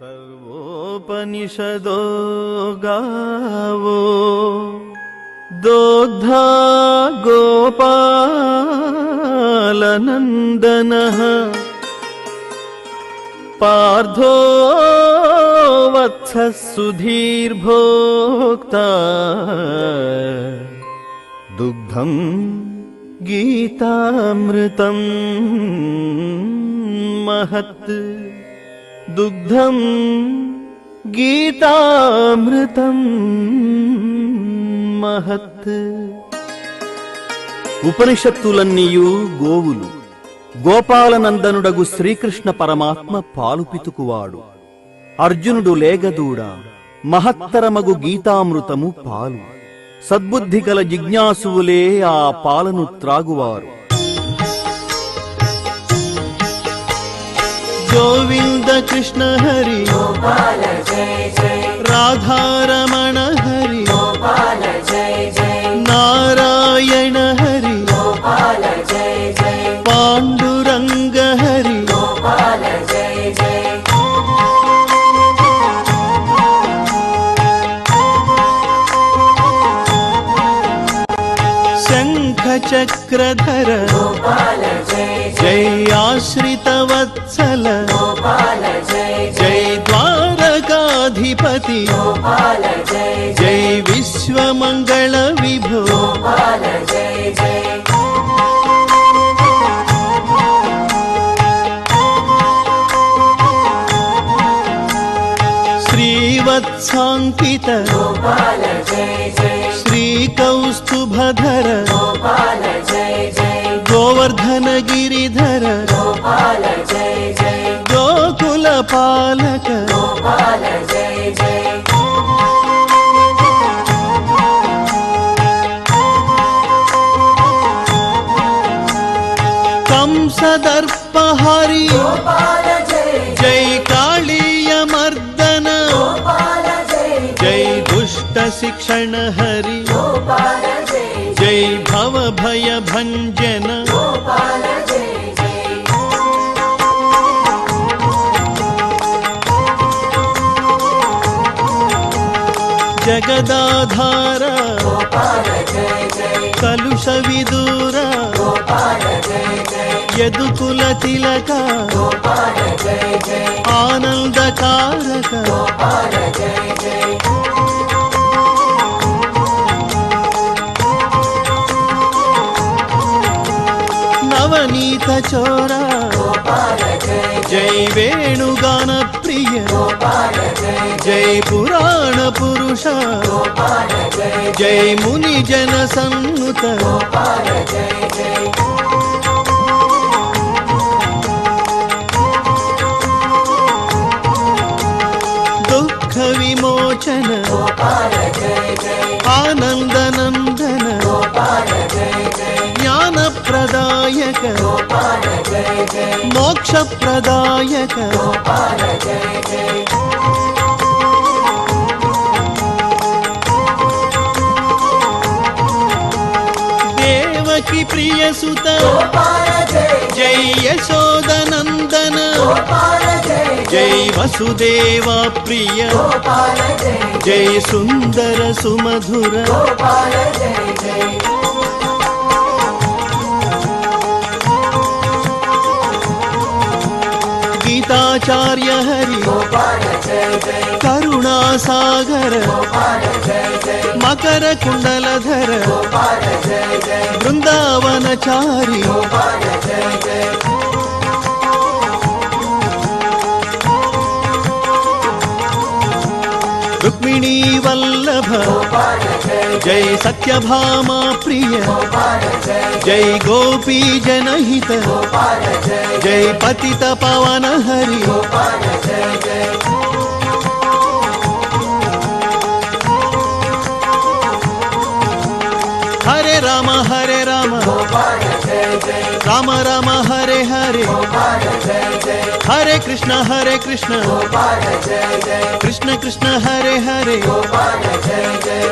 सर्वोपनिषदो गावो दोग्धा गोपालनन्दनः पार्थो वत्सः सुधीर्भोक्ता दुग्धं गीतामृतं महत् दुग्धं गीतामृतं महत्। ఉపనిషత్తులన్నీయు గోవులు. గోపాలనందనుడగు శ్రీకృష్ణ పరమాత్మ పాలు పితుకువాడు. అర్జునుడు లేగదూడ, మహత్తరమగు గీతామృతము పాలు. సద్బుద్ధి గల జిజ్ఞాసువులే ఆ పాలను త్రాగువారు. గోవింద కృష్ణ హరి గోపాల జయ జయ, రాధారమణ హరి గోపాల జయ జయ, నారాయణ హరి గోపాల జయ జయ, పాండురంగ హరి గోపాల జయ జయ. శంఖ చక్రధర గోపాల జయ జయ, ఆశ్రిత వత్సల గోపాల జయ జయ, ద్వారకాధిపతి గోపాల జయ జయ, విశ్వమంగళ విభో గోపాల జయ జయ. శ్రీవత్సాంకిత గోపాల జయ జయ, శ్రీకౌస్తుభధర గోపాల జయ జయ, గోవర్ధన గిరిధర గోపాల జయ జయ, గోకుల పాలక గోపాల జయ జయ. కంసదర్పహరి గోపాల జయ జయ, కాళీయ మర్దన గోపాల జయ జయ, దుష్ట శిక్షణ హరి గోపాల జయ జయ, భవ భయ భంజన గోపాల జయ జయ. జగదాధార గోపాల జయ జయ, కలుష విదూర గోపాల జయ జయ, యదుకుల తిలక గోపాల జయ జయ, ఆనందకారక గోపాల జయ జయ. నవనీత చోర గోపాల జయ జయ, వేణుగాన ప్రియ గోపాల జయ జయ, పురాణ పురుష గోపాల జయ జయ, ముని జన సన్నుత గోపాల జయ జయ. దుఃఖ విమోచన గోపాల జయ జయ, ఆనందనందన గోపాల జయ జయ, జ్ఞాన ప్రదాయక గోపాల జయ జయ, మోక్ష ప్రదాయక గోపాల జయ జయ. దేవకి ప్రియ సుత గోపాల జయ జయ, యశోదనందన గోపాల జయ జయ, వసుదేవ ప్రియ గోపాల జయ జయ, సుందర సుమధుర గోపాల జయ జయ. గీతాచార్య హరి గోపాల జయ జయ, కరుణాసాగర గోపాల జయ జయ, మకర కుండలధర గోపాల జయ జయ, బృందావనచారి గోపాల జయ జయ. రుక్మిణీ వల్లభ గోపాల జయ జయ, సత్యభామా ప్రియ గోపాల జయ జయ, గోపీ జనహిత గోపాల జయ జయ, పతిత పవన హరి గోపాల జయ జయ. హరే రామ గోపాల జయ జయ, రామ రామ హరే హరే గోపాల జయ జయ, హరే కృష్ణ గోపాల జయ జయ, కృష్ణ కృష్ణ హరే హరే గోపాల జయ జయ.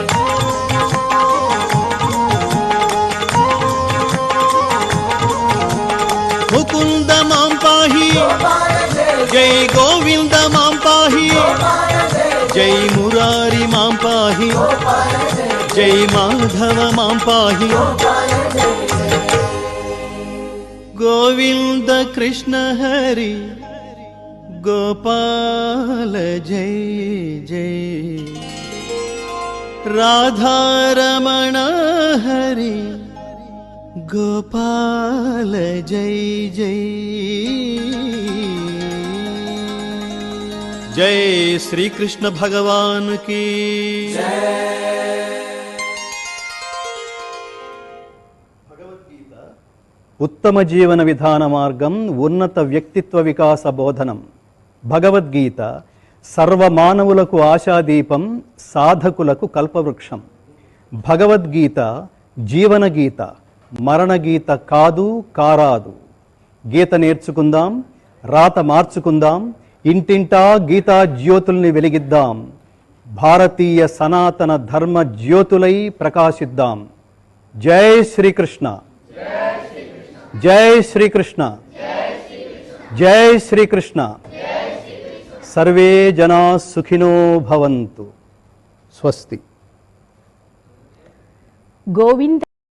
ముకుంద మాం పాహి, జై గోవింద మాం పాహి. पाहि जय मुरारी मां पाहि जय माधव मां पाहि गोविंद कृष्ण हरि गोपाल जय जय राधा रमण हरि गोपाल जय जय जय श्री कृष्ण भगवान की ఉత్తమ జీవన విధాన మార్గం ఉన్నత వ్యక్తిత్వ వికాస బోధనం. భగవద్గీత సర్వమానవులకు ఆశాదీపం, సాధకులకు కల్పవృక్షం. భగవద్గీత జీవన గీత, మరణ గీత కాదు కారాదు. గీత నేర్చుకుందాం, రాత మార్చుకుందాం, ఇంటింటా గీతా జ్యోతుల్ని వెలిగిద్దాం. భారతీయ సనాతన ధర్మ జ్యోతులై ప్రకాశిద్దాం. జై శ్రీకృష్ణ, జై శ్రీకృష్ణ, జై శ్రీకృష్ణ. సర్వే జనా సుఖినో భవంతు. స్వస్తి. గోవింద